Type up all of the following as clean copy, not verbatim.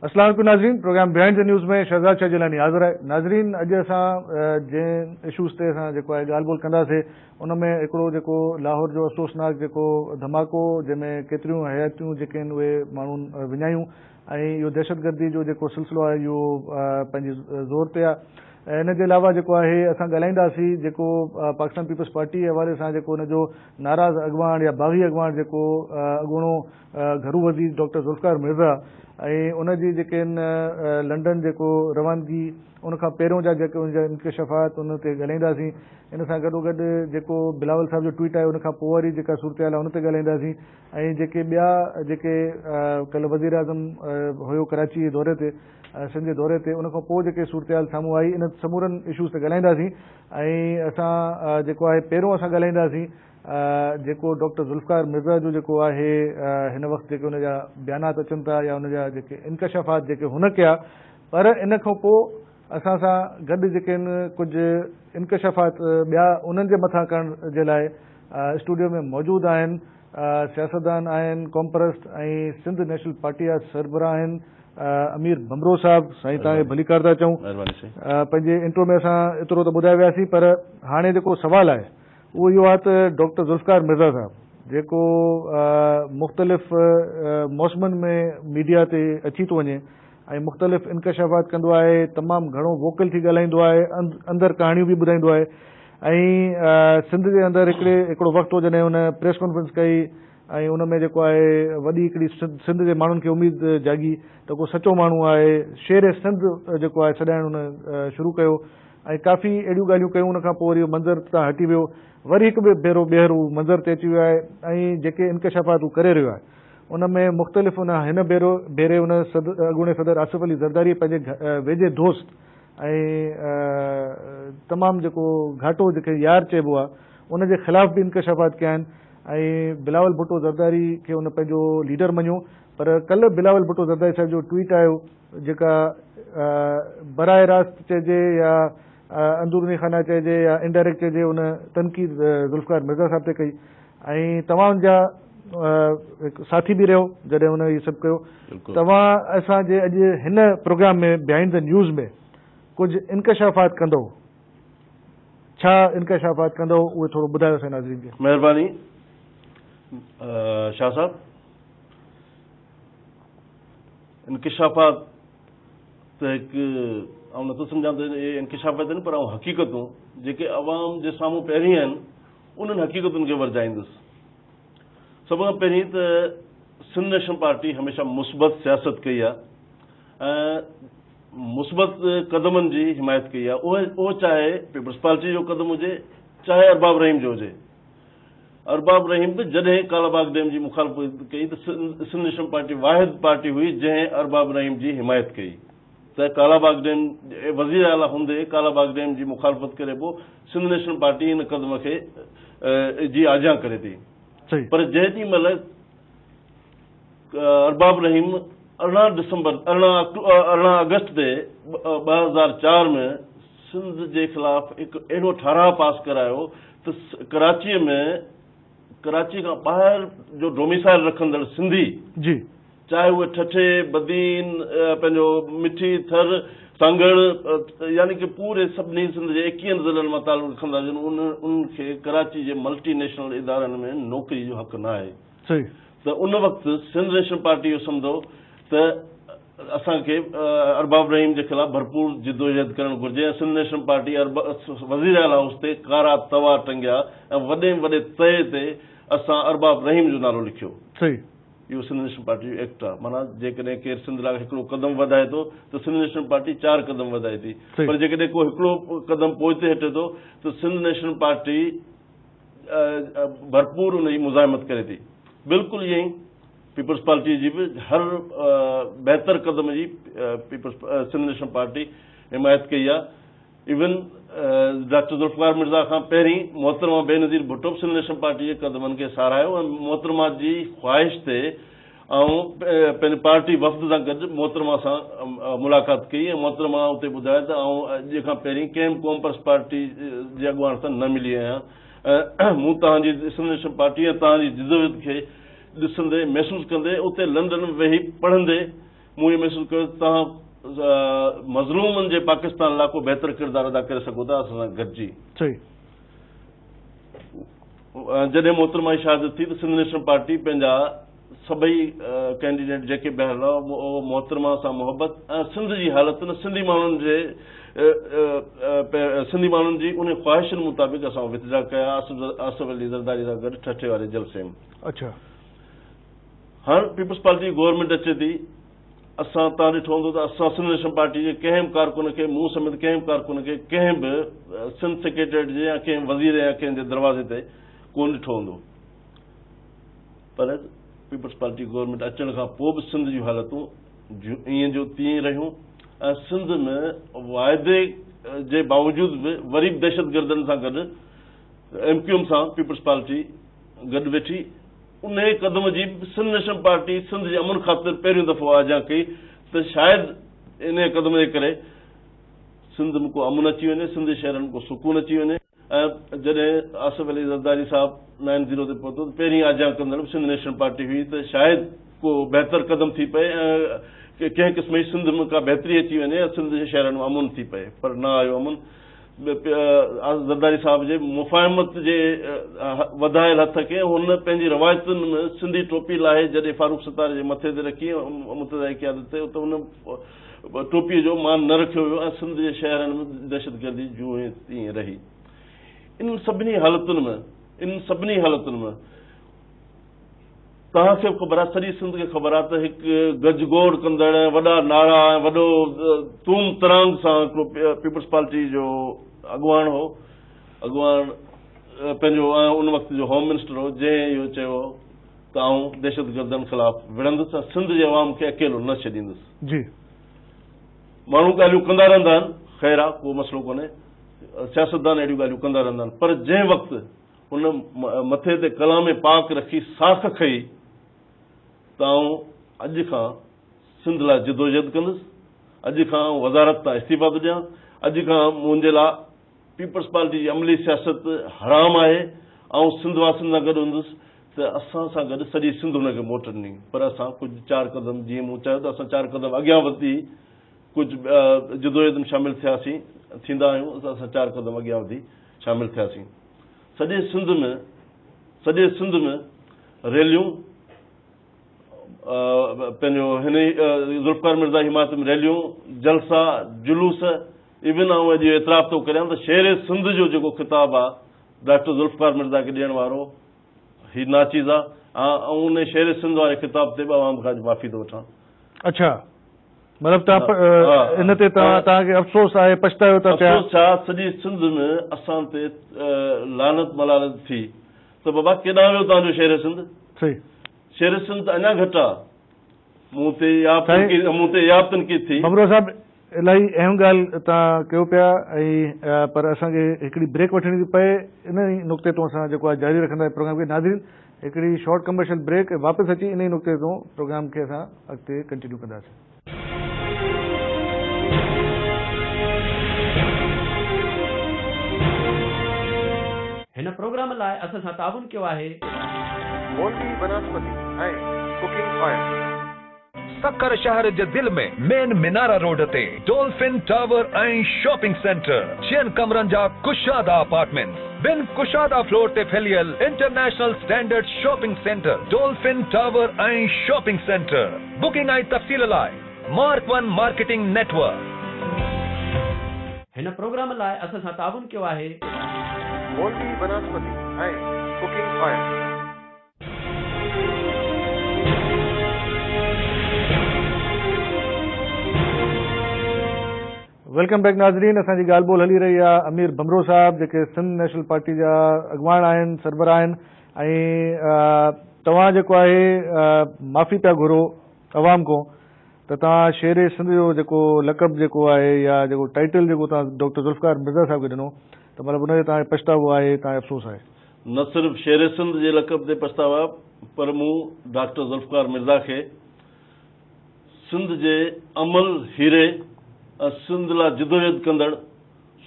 अस्सलाम वालेकुम नाज़रीन, प्रोग्राम बिहाइंड द न्यूज़ में शहजाद शाह जिलानी हाज़िर है। नाज़रीन, अॼु असां जंहिं इशूज़ ते असां जेको आहे ॻाल्हि ॿोल कंदासीं उन में हिकिड़ो जेको लाहौर जो अफ़सोसनाक जेको धमाको जंहिंमें केतिरियूं हयातियूं जेके आहिनि उहे माण्हुनि विञायूं ऐं इहो दहशतगर्दी जो जेको सिलसिलो आहे इहो पंहिंजे ज़ोर ते आहे। इन जे अलावा जेको आहे असां ॻाल्हाईंदासीं जेको पाकिस्तान पीपल्स पार्टी जे हवाले सां जेको हुनजो नाराज़ अॻवान या बाग़ी अॻवान जेको अॻूणो घरू वज़ीर डॉक्टर ज़ुल्फ़िकार मिर्ज़ा ऐं उनजी जेके आहिनि लंडन जेको रवानगी उनखां पहिरियों जा जेके उनजा इंकशाफ़ात उन ते ॻाल्हाईंदासीं। इन सां गॾोगॾु जेको बिलावल साहिब जो ट्वीट आहे उनखां पोइ वरी जेका सूरत हाल आहे उन ते ॻाल्हाईंदासीं ऐं जेके ॿिया जेके कल्ह वज़ीर आज़म हुयो कराची जे दौरे ते सिंध जे दौरे ते उनखां पोइ जेके सूरत हाल साम्हूं आई इन समूरनि इशूज़ ते ॻाल्हाईंदासीं। ऐं असां जेको आहे पहिरियों असां ॻाल्हाईंदासीं जेको डॉक्टर ज़ुल्फ़िकार मिर्ज़ा जो जेको आहे हिन वक़्तु जेके हुनजा बयानात अचनि था या हुनजा जेके इंकशाफ़ात जेके हुन कया, पर इन खां पोइ असां सां गॾु जेके आहिनि कुझु इंकशाफ़ात ॿिया उन्हनि जे मथां करण जे लाइ स्टूडियो में मौजूदु आहिनि सियासतदान आहिनि, कॉमपरस्त ऐं सिंध नेशनल पार्टी जा सरबराह आहिनि अमीर बमरो साहब। साईं तव्हांखे भलीकार था चऊं। पंहिंजे इंट्रो में असां एतिरो त ॿुधाए वियासीं, पर हाणे जेको सवालु आहे उहो इहो आहे त डॉक्टर ज़ुल्फ़िकार मिर्ज़ा साहब जेको मुख़्तलिफ़ मौसमनि में मीडिया ते अची थो वञे ऐं मुख़्तलिफ़ इंकशाफ़ात कंदो आहे, तमामु घणो वोकल थी ॻाल्हाईंदो आहे, अंदरि कहाणियूं बि ॿुधाईंदो आहे ऐं सिंध जे अंदरि हिकिड़ो वक़्तु हो जॾहिं हुन प्रेस कॉन्फ्रेंस कई ऐं उन में जेको आहे वॾी हिकिड़ी सिंध जे माण्हुनि खे उमेद जागी त को सचो माण्हू आहे, शेर सिंध जेको आहे सॾाइणु हुन शुरू कयो ऐं काफ़ी अहिड़ियूं ॻाल्हियूं कयूं। उनखां पोइ वरी मंज़र तां हटी वियो, वरी हिकु भेरो ॿीहर मंज़र ते अची वियो आहे ऐं जेके इंकशाफ़ात हू करे रहियो आहे उन में मुख़्तलिफ़ हिन भेरे हुन अॻूणे सदर आसिफ़ अली ज़रदारी पंहिंजे वेझे दोस्त ऐं तमामु जेको घाटो जेके यार चइबो आहे उनजे ख़िलाफ़ बि इंकशाफ़ात कया आहिनि ऐं बिलावल भुट्टो ज़रदारी खे हुन पंहिंजो लीडर मञियो। पर कल्ह बिलावल भुट्टो ज़रदारी साहिब जो ट्वीट आयो जेका बराह रास्त चइजे या अंदरूनी खाना चइजे या इनडायरेक्ट चइजे उन तनक़ीद ज़ुल्फ़िकार मिर्ज़ा साहिब ते कई ऐं तव्हां जा साथी बि रहियो जॾहिं हुन इहो सभु कयो। तव्हां असांजे अॼु हिन प्रोग्राम में बिहाइंड द न्यूज़ में कुझु इंकशाफ़ात कंदो, छा इंकशाफ़ात कंदो उहे थोरो ॿुधायो असां नाज़रीन खे। महिरबानी शाह साहब। इंकशाफ़ात त हिकु ऐं नथो सम्झां त इहे इंकशाफ़ात आहिनि, पर हक़ीक़तूं जेके अवाम जे साम्हूं पहिरीं आहिनि उन्हनि हक़ीक़तुनि खे वरजाईंदुसि। सभ खां पहिरीं त सिंध नेशनल पार्टी हमेशह मुस्बत सियासत कई आहे ऐं मुस्बत क़दमनि जी हिमायत कई आहे। उहो चाहे पीपल्स पार्टी जो क़दम हुजे चाहे अरबाब रहीम जो हुजे। अरबाब रहीम बि जॾहिं कालाबाग डैम जी मुखालफ़त कई त सिंध नेशनल पार्टी वाहिद पार्टी हुई जंहिं अरबाब रहीम जी हिमायत कई। त कालाबाग डैम वज़ीर आला हूंदे कालाबाग डैम जी मुखालफ़त करे पोइ सिंध नेशनल पार्टी इन क़दम खे जी आजियां करे थी। पर जंहिं ॾींहुं महिल अरबाब रहीम 18 अगस्त ते 2004 में सिंध जे ख़िलाफ़ हिकु अहिड़ो ठाराह पास करायो त कराची खां ॿाहिरि जो डोमिसाइल रखंदड़ सिंधी जी चाहे उहे ठठे बदीन पंहिंजो मिठी थर सांगड़ यानी कि पूरे सभिनी सिंध जे 21 ज़िलनि मां तालुक़ रखंदा आहिनि उनखे कराची जे मल्टीनेशनल इदारनि में नौकिरी जो हक़ न आहे। त उन वक़्तु सिंध नेशनल पार्टी इहो सम्झो त असांखे अरबाब रहीम जे ख़िलाफ़ भरपूर जिदोजहद करणु घुरिजे ऐं सिंध नेशनल पार्टी वज़ीर आला हाउस ते कारा तवा टंगिया ऐं वॾे में वॾे तइ ते असां अरबाब रहीम जो नालो लिखियो। इहो सिंध नेशनल पार्टी जो एक्ट आहे। माना जेकॾहिं केरु सिंध लाइ हिकिड़ो क़दम वधाए थो त सिंध नेशनल पार्टी 4 क़दम वधाए थी, पर जेकॾहिं को हिकिड़ो क़दम पोइते हटे थो त सिंध नेशनल पार्टी भरपूर उन जी मुज़ाहिमत करे थी। बिल्कुलु ईअं ई पीपल्स पार्टी जी बि हर बहितर क़दम जी सिंध नेशनल पार्टी हिमायत कई आहे। इवन डॉक्टर ज़ुल्फ़िकार मिर्ज़ा खां पहिरीं मोहतरमा बेनज़ीर भुट्टो सिंध नेशनल पार्टी जे क़दमनि खे साराहियो ऐं मोहतरमा जी ख़्वाहिश ते ऐं पंहिंजी पार्टी वफ़द सां गॾु मोहतरमा सां मुलाक़ात कई ऐं मोहतरमा उते ॿुधायो त अॼु खां पहिरीं कंहिं कॉमर्स पार्टी जे अॻुवान सां न मिली आहियां। मूं तव्हांजी सिंध नेशनल पार्टी ऐं तव्हांजी जिदोजहद खे ॾिसंदे महसूसु कंदे उते लंडन में वेही पढ़ंदे मूं इहो महसूसु कयो तव्हां मज़लूमनि जे पाकिस्तान लाइ को बहितर किरदारु अदा करे सघो था असां सां गॾिजी। सही। जॾहिं मोहतरमा जी शहादत थी त सिंध नेशनल पार्टी पंहिंजा सभई कैंडिडेट जेके ॿाहिरि हुआ मोहतरमा सां मुहबत ऐं सिंध जी हालतुनि सिंधी माण्हुनि जी उन ख़्वाहिशनि मुताबिक़ असां वितजा कया आसिफ अली ज़रदारी सां गॾु ठठे वारे जलसे में। अच्छा। हाणे पीपल्स पार्टी गवर्नमेंट अचे थी, असां तव्हां ॾिठो हूंदो त असां सिंध नेशनल पार्टी जे कंहिं बि कारकुन खे मूं समेत कंहिं बि कारकुन खे कंहिं बि सिंध सेक्रेटरीट जे या कंहिं वज़ीर या कंहिं जे दरवाज़े ते कोन ॾिठो हूंदो, पर पीपल्स पार्टी गवर्नमेंट अचण खां पोइ बि सिंध जूं हालतूं ईअं जो तीअं रहियूं ऐं सिंध में वाइदे जे बावजूदि बि वरी बि दहशतगर्दनि सां गॾु MQM सां पीपल्स पार्टी गॾु वेठी उन क़दम जी सिंध नेशनल पार्टी सिंध जे अमन ख़ातिर पहिरियों दफ़ो आजा कई त शायदि इन क़दम जे करे सिंध में को अमन अची वञे, सिंध जे शहरनि में को सुकून अची वञे। ऐं जॾहिं आसिफ अली ज़रदारी साहिबु 90 ते पहुतो त पहिरीं आजा कंदड़ सिंध नेशनल पार्टी हुई त शायदि को बहितर क़दम थी पए ऐं कंहिं क़िस्म जी सिंध में का बहितरी अची वञे ऐं सिंध जे शहरनि में अमन थी पए, पर न आयो अमन। ज़रदारी साहिब जे मुफ़ाहिमत जे वधायल हथ खे हुन पंहिंजी रवायतुनि में सिंधी टोपी लाहे जॾहिं फारूक सतार जे मथे ते रखी मुतज़ाई क़यादत ते त हुन टोपीअ जो मान न रखियो वियो ऐं सिंध जे शहरनि में दहशतगर्दी जूं तीअं रही। इन सभिनी हालतुनि में तव्हांखे ख़बर आहे, सॼी सिंध खे ख़बर आहे त हिकु गजगोड़ कंदड़ वॾा नारा ऐं वॾो तूम तरांग सां पीपल्स पार्टी जो अॻुवान हो, पंहिंजो उन वक़्त जो होम मिनिस्टर हो, जंहिं इहो चयो त आऊं दहशतगर्दनि ख़िलाफ़ विढ़ंदुसि ऐं सिंध जे अवाम खे अकेलो न छॾींदुसि। जी। माण्हू ॻाल्हियूं कंदा रहंदा आहिनि, ख़ैर आहे, को मसइलो कोन्हे, सियासतदान अहिड़ियूं ॻाल्हियूं कंदा रहंदा आहिनि, पर जंहिं वक़्तु हुन मथे ते कलाम पाक रखी साख खई त आऊं अॼु खां सिंध लाइ जिदोजहद कंदुसि, अॼु खां वज़ारत तां इस्तीफ़ा थो ॾियां, अॼु खां मुंहिंजे लाइ पीपल्स पार्टी जी अमली सियासत हराम आहे, ऐं सिंध वासियुनि सां गॾु हूंदुसि त असां सां गॾु सॼी सिंध हुनखे मोटंदी। पर असां कुझु 4 क़दम जीअं मूं चयो त असां 4 क़दम अॻियां वधी कुझु जिदोजहद में शामिलु थियासीं, थींदा आहियूं, असां 4 क़दम अॻियां वधी शामिलु थियासीं। सॼे सिंध में रैलियूं पंहिंजो हिन ज़ुल्फ़िकार मिर्ज़ा हिमायत में रैलियूं, जलसा, जुलूस, इवन आऊं अॼु एतिराफ़ थो करियां त शेर सिंध जो जेको ख़िताबु आहे डॉक्टर ज़ुल्फ़िकार मिर्ज़ा खे ॾियण वारो ही नाचीज़ आहे ऐं उन शेर सिंध वारे ख़िताब ते आवाम खां माफ़ी थो वठां। अच्छा, मतिलबु तव्हां इन ते तव्हांखे अफ़सोस आहे, पछतायो था पिया? अफ़सोस छा, सॼी सिंध में असां ते लानत मलानत थी त बाबा केॾांहुं वियो तव्हांजो शेर सिंध? सही। शेर सिंध अञा घटि आहे, मूं ते इहा तनक़ीद थी। भमरो साहिब, इलाही अहम ॻाल्हि तव्हां कयो पिया ऐं पर असांखे हिकिड़ी ब्रेक वठणी थी पए, इन ई नुक़्ते तां असां जेको आहे जारी रखंदा प्रोग्राम खे। नाज़रीन, हिकिड़ी शॉर्ट कमर्शियल ब्रेक, वापसि अची इन ई नुक़्ते तां प्रोग्राम खे असां अॻिते कंटिन्यू कंदासीं। हिन प्रोग्राम लाइ असां सां ताउन कयो आहे मोल्डी वनस्पति ऐं कुकिंग ऑयल। सक्कर शहर जे दिल में मेन मिनारा रोड ते डॉल्फिन टावर ऐं शॉपिंग सेंटर, 6 कमरनि जा कुशादा अपार्टमेंट्स, बिन कुशादा फ्लोर ते फैलियल international standard shopping centre Dolphin tower ऐं शॉपिंग सेंटर। बुकिंग ऐं तफ़सील लाइ मार्क 1 मार्केटिंग नेटवर्क। हिन प्रोग्राम लाइ असां सां ताउन कयो आहे मोल्डी वनस्पति ऐं कुकिंग ऑयल। वेलकम बैक नाज़रीन। असांजी ॻाल्हि ॿोल हली रही आहे अमीर भमरो साहिब जेके सिंध नेशनल पार्टी जा अॻुवान आहिनि, सरबराह आहिनि, ऐं तव्हां जेको आहे माफ़ी पिया घुरो अवाम खां त तव्हां शेर सिंध जो जेको लक़ब जेको आहे या जेको टाइटल जेको तव्हां डॉक्टर ज़ुल्फ़िकार मिर्ज़ा साहिब खे ॾिनो त मतिलबु उनते तव्हांखे पछतावो आहे, तव्हांखे अफ़सोस आहे? न सिर्फ़ु शेर सिंध जे लक़ब ते पछतावो आहे, पर मूं डॉक्टर ज़ुल्फ़िकार मिर्ज़ा खे सिंध जे अमल हीरे सिंध लाइ जिदोजहद कंदड़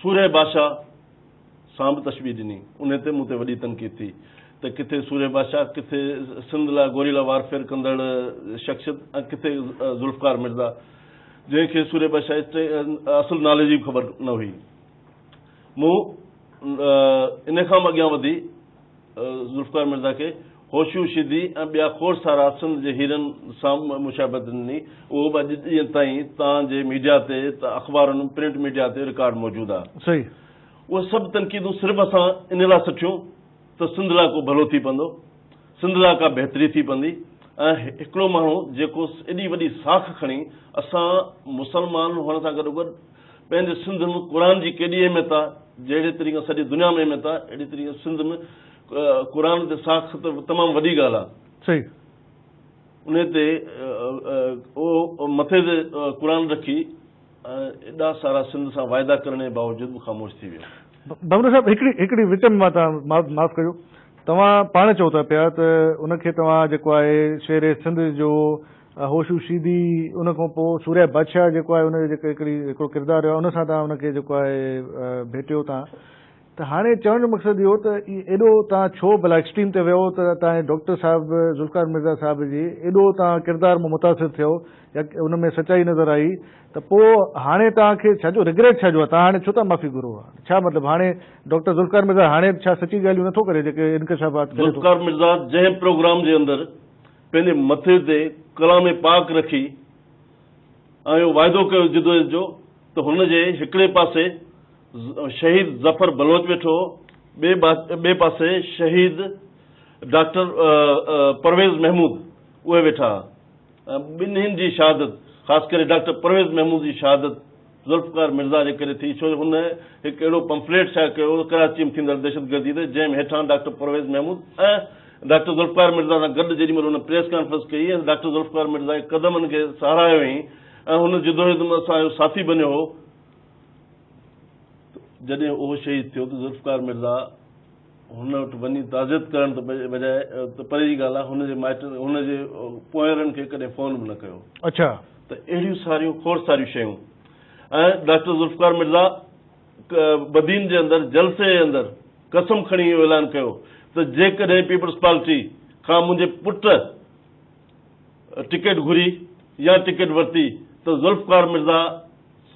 सूर्य बादशाह सां बि तशबीह ॾिनी, उन ते मूं ते वॾी तनक़ीद थी। त किथे सूर्य बादशाह, किथे सिंध लाइ गोरीला वारफेयर कंदड़ शख़्सियत, ऐं किथे ज़ुल्फ़कार मिर्ज़ा, जंहिंखे सूर्य बादशाह असुल नाले जी ख़बर न हुई। मूं इन खां अॻियां वधी ज़ुल्फ़कार मिर्ज़ा खे होशू शिदी ऐं ॿिया खोड़ सारा सिंध जे हीरनि सां मुशाबत ॾिनी। उहो बि अॼु ॾींहं ताईं तव्हांजे मीडिया ते, अख़बारुनि, प्रिंट मीडिया ते रिकॉर्ड मौजूदु आहे। सही। उहे सभु तनक़ीदूं सिर्फ़ु असां इन लाइ सुठियूं त सिंध लाइ को भलो थी पवंदो, सिंध लाइ का बहितरी थी पवंदी। ऐं हिकिड़ो माण्हू जेको एॾी वॾी साख खणी, असां मुस्लमान हुअण सां गॾोगॾु पंहिंजे सिंध में क़ुर जी केॾी अहमियत आहे, जहिड़े तरीक़े सॼी दुनिया में अहमियत आहे, अहिड़ी तरीक़े सिंध में क़ुर ते साख त तमामु वॾी ॻाल्हि आहे। सही। उन ते उहो मथे ते क़ुर रखी एॾा सारा सिंध सां वाइदा करण जे बावजूदि बि ख़ामोश थी वियो। बमरो साहिबु हिकिड़ी विच में मां तव्हां माफ़ कजो, तव्हां पाण चओ था पिया त उनखे तव्हां जेको आहे शेर सिंध जो होशू शीदी, उन खां पोइ सूर्य बादशाह जेको आहे उनजो जेको हिकिड़ो किरदारु आहे उन सां तव्हां उनखे जेको आहे भेटियो तव्हां। त हाणे चवण जो मक़सदु इहो त एॾो तव्हां छो भला एक्सट्रीम ते वियो त तव्हांजे डॉक्टर साहिबु ज़ुल्फ़कार मिर्ज़ा साहिब जी एॾो तव्हां किरदार में मुतासिर थियो या उन में सचाई नज़र आई, त पोइ हाणे तव्हांखे छाजो रिग्रेट छाजो आहे? तव्हां हाणे छो था माफ़ी घुरो? छा मतिलबु हाणे डॉक्टर ज़ुल्फ़कार मिर्ज़ा हाणे छा सची ॻाल्हियूं नथो करे जेके इंकशाफ़ात करे? ज़ुल्फ़कार मिर्ज़ा जंहिं प्रोग्राम जे अंदरि पंहिंजे मथे ते कलाम पाक रखी ऐं इहो वाइदो कयो जिदोजहद जो, त हुनजे हिकिड़े पासे शहीद ज़फ़र बलोच वेठो, ॿिए पासे शहीद डॉक्टर परवेज़ महमूद उहे वेठा। ॿिन्हिनि जी शहादत, ख़ासि करे डॉक्टर परवेज़ महमूद जी शहादत ज़ुल्फ़कार मिर्ज़ा जे करे थी, छो हुन हिकु अहिड़ो पंफलेट छा कयो कराची में थींदड़ दहशतगर्दी ते, जंहिं हेठां डॉक्टर परवेज़ महमूद ऐं डॉक्टर ज़ुल्फ़कार मिर्ज़ा सां गॾु जेॾी महिल हुन प्रेस कॉन्फ्रेंस कई ऐं डॉक्टर ज़ुल्फ़कार मिर्ज़ा जे क़दमनि खे साराहियो हुई ऐं हुन जिदोजहद में असांजो साथी बनियो हो, जॾहिं उहो शहीद थियो त ज़ुल्फ़कार मिर्ज़ा हुन वटि वञी ताज़ियत करण त बजाए त परे जी ॻाल्हि आहे, हुनजे माइट हुनजे पोयरनि खे कॾहिं फ़ोन बि न कयो। अच्छा। त अहिड़ियूं सारियूं खोड़ सारियूं शयूं। ऐं डॉक्टर ज़ुल्फ़कार मिर्ज़ा बदीन जे अंदरि जलसे जे अंदरि कसम खणी इहो ऐलान कयो त जेकॾहिं पीपल्स पार्टी खां मुंहिंजे पुट टिकट घुरी या टिकट वरिती त ज़ुल्फ़कार मिर्ज़ा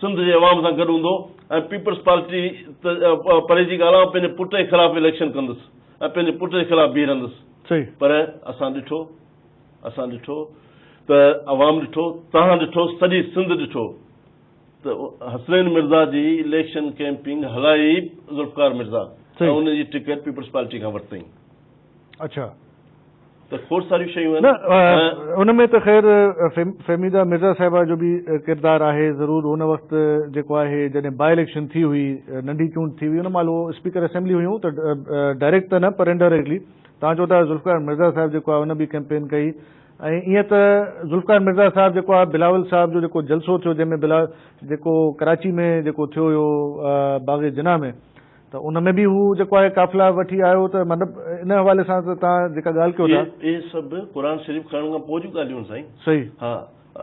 सिंध जे अवाम सां गॾु हूंदो ऐं पीपल्स पार्टी परे जी ॻाल्हि आहे पंहिंजे पुट जे ख़िलाफ़ इलेक्शन कंदुसि ऐं पंहिंजे पुट जे ख़िलाफ़ बीह रहंदुसि। सही। पर असां ॾिठो त अवाम ॾिठो, तव्हां ॾिठो, सॼी सिंध ॾिठो त हसनैन मिर्ज़ा जी इलेक्शन कैंपिंग हलाई ज़ुल्फ़कार मिर्ज़ा ऐं उनजी टिकट पीपल्स पार्टी खां वरितई। अच्छा। त खोड़ सारियूं शयूं आहिनि उन में। त ख़ैर फ़हमीदा मिर्ज़ा साहिबा जो बि किरदारु आहे ज़रूरु। हुन वक़्तु जेको आहे जॾहिं बाई इलेक्शन थी हुई, नंढी चूंड थी हुई, उन महिल उहो स्पीकर असेंबली हुयूं, त डायरेक्ट त न पर इनडायरेक्टली तव्हां चओ था ज़ुल्फ़कार मिर्ज़ा साहिब जेको आहे उन बि कैंपेन कई। ऐं ईअं त ज़ुल्फ़कार मिर्ज़ा साहिब जेको आहे बिलावल साहिब जो जेको जलसो थियो जंहिंमें जेको कराची में जेको थियो हुयो बाग़ जिना में, त उन में बि हू जेको आहे काफ़िला वठी आयो। त मतिलबु इन हवाले सां त तव्हां जेका ॻाल्हि कयो था इहे सभु क़ुर शरीफ़ खणण खां पोइ जूं ॻाल्हियूं साईं। सही। हा,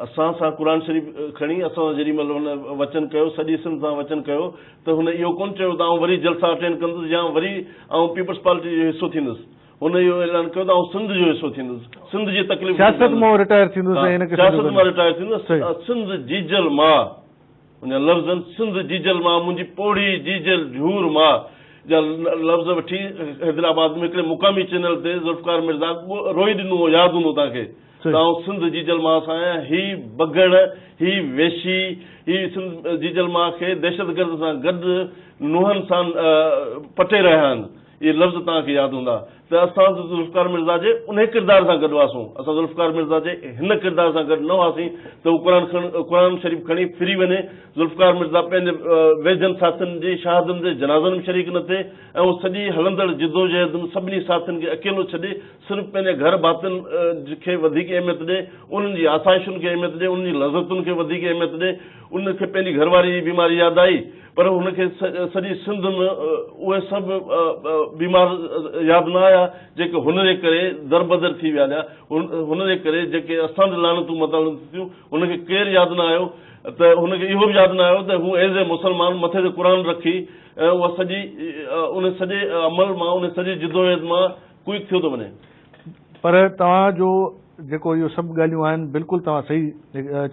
असां सां क़ुर शरीफ़ खणी असां जेॾी महिल हुन वचन कयो, सॼी सिंध सां वचन कयो, त हुन इहो कोन चयो त आउं वरी जलसा अटेंड कंदुसि या वरी आउं पीपल्स पार्टी जो हिसो थींदुसि। हुन इहो ऐलान कयो त आउं सिंध जो हिसो थींदुसि, सिंध जी तकलीफ़ सियासत मां रिटायर थींदुसि, सियासत मां रिटायर थींदुसि। सिंध जीजल मां, उन लफ़्ज़नि सिंध जीजल मां, मुंहिंजी पोड़ी जीजल झूर मां जा लफ़्ज़ वठी हैदराबाद में हिकिड़े मुक़ामी चैनल ते ज़ुल्फ़कार मिर्ज़ा रोई ॾिनो, यादि हूंदो तव्हांखे त आउं सिंध जीजल मां सां आहियां। ही बगड़, ही वेशी, ही सिंध जीजल मां खे दहशतगर्द सां गॾु नुंहनि सां पटे रहिया आहिनि। इहे लफ़्ज़ तव्हांखे यादि हूंदा। त असां ज़ुल्फ़कार मिर्ज़ा जे उन किरदार सां गॾु हुआसीं, असां ज़ुल्फ़कार मिर्ज़ा जे हिन किरदार सां गॾु न हुआसीं त हू क़ुर शरीफ़ खणी फिरी वञे। ज़ुल्फ़कार मिर्ज़ा पंहिंजे वेझनि साथियुनि जी शहादनि जे जनाज़नि में शरीक न थिए ऐं उहो सॼी हलंदड़ जिदोजहद में सभिनी साथियुनि खे अकेलो छॾे सिर्फ़ु पंहिंजे घर भातियुनि खे वधीक अहमियत ॾिए, उन्हनि जी आसाइशुनि खे अहमियत ॾिए, उन्हनि जी लज़तुनि खे वधीक अहमियत ॾिए। उनखे पंहिंजी घरवारी जी बीमारी यादि आई, पर हुनखे सॼी सिंध में उहे सभु बीमार यादि न आया जेके हुनजे करे दरबदर थी विया हुआ। हुनजे करे जेके असांजे लानतूं मतालूं थियूं उनखे केरु यादि न आयो। त हुनखे इहो बि यादि न आयो त हू एज़ ए मुस्लमान मथे ते क़ुर रखी ऐं उहा सॼी उन सॼे अमल मां, उन सॼी जिदोजहद मां क्विक थियो थो वञे। पर तव्हांजो जेको इहो सभु ॻाल्हियूं आहिनि बिल्कुलु तव्हां सही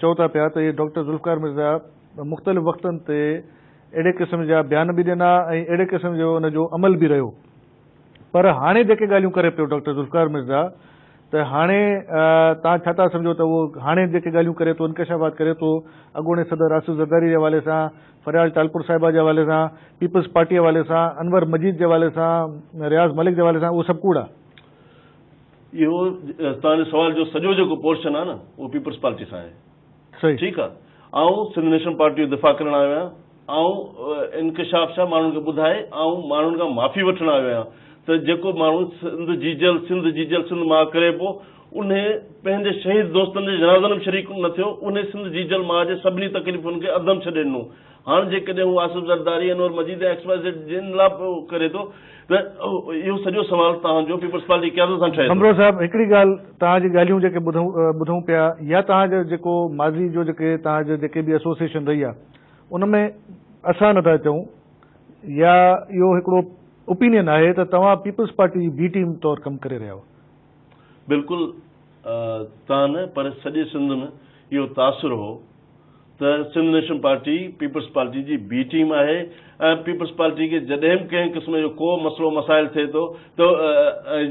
चओ था पिया त इहे डॉक्टर ज़ुल्फ़िकार मिर्ज़ा मुख़्तलिफ़ वक़्तनि ते अहिड़े क़िस्म जा बयान बि ॾिना ऐं अहिड़े क़िस्म जो उनजो अमल बि रहियो। पर हाणे जेके ॻाल्हियूं करे पियो डॉक्टर ज़ुल्फ़िकार मिर्ज़ा त हाणे तव्हां छा था सम्झो त उहो हाणे जेके ॻाल्हियूं करे थो इंकशाफ़ात करे थो अॻूणे सदर आसिफ़ ज़रदारी जे हवाले सां, फरियाल तालपुर साहिबा जे हवाले सां, पीपल्स पार्टी जे हवाले सां, अनवर मजीद जे हवाले सां, रियाज़ मलिक जे हवाले सां, उहो सभु कूड़ आहे? इहो तव्हांजे सुवाल जो सॼो जेको पोर्शन आहे न उहो पीपल्स पार्टी सां आहे। सही, ठीकु आहे। ऐं सिंध नेशनल पार्टी जो दिफ़ा करण आयो आहियां ऐं इंकशाफ छा माण्हुनि खे ॿुधाए ऐं माण्हुनि खां माफ़ी वठण आयो आहियां त जेको माण्हू सिंध जी मां करे पोइ उन पंहिंजे शहीद दोस्तनि जे जनाज़नि में शरीक न थियो, उन सिंध जी मां जे सभिनी तकलीफ़ुनि खे अदम छॾे ॾिनो। हाणे जेकॾहिं हू आसिफ़ ज़रदारी अनवर मजीद XYZ जिन लाइ करे थो त इहो सॼो सवाल तव्हांजो पीपल्स पार्टी क़यादत सां ठहे थो। कमरो साहिब हिकिड़ी ॻाल्हि तव्हांजी ॻाल्हियूं जेके ॿुधूं पिया या तव्हांजो जेको माज़ी जो जेके तव्हांजो जेके बि एसोसिएशन रही आहे उन में असां नथा चऊं या इहो हिकिड़ो ओपिनियन आहे त तव्हां पीपल्स पार्टी जी बी टीम तौरु कमु करे रहिया आहियो। बिल्कुलु तव्हां न, पर सॼे सिंध में इहो तासुर हो त Sindh National Party peoples Party जी बी टीम आहे ऐं पीपल्स पार्टी खे जॾहिं बि कंहिं क़िस्म जो को मसइलो मसाइल थिए थो त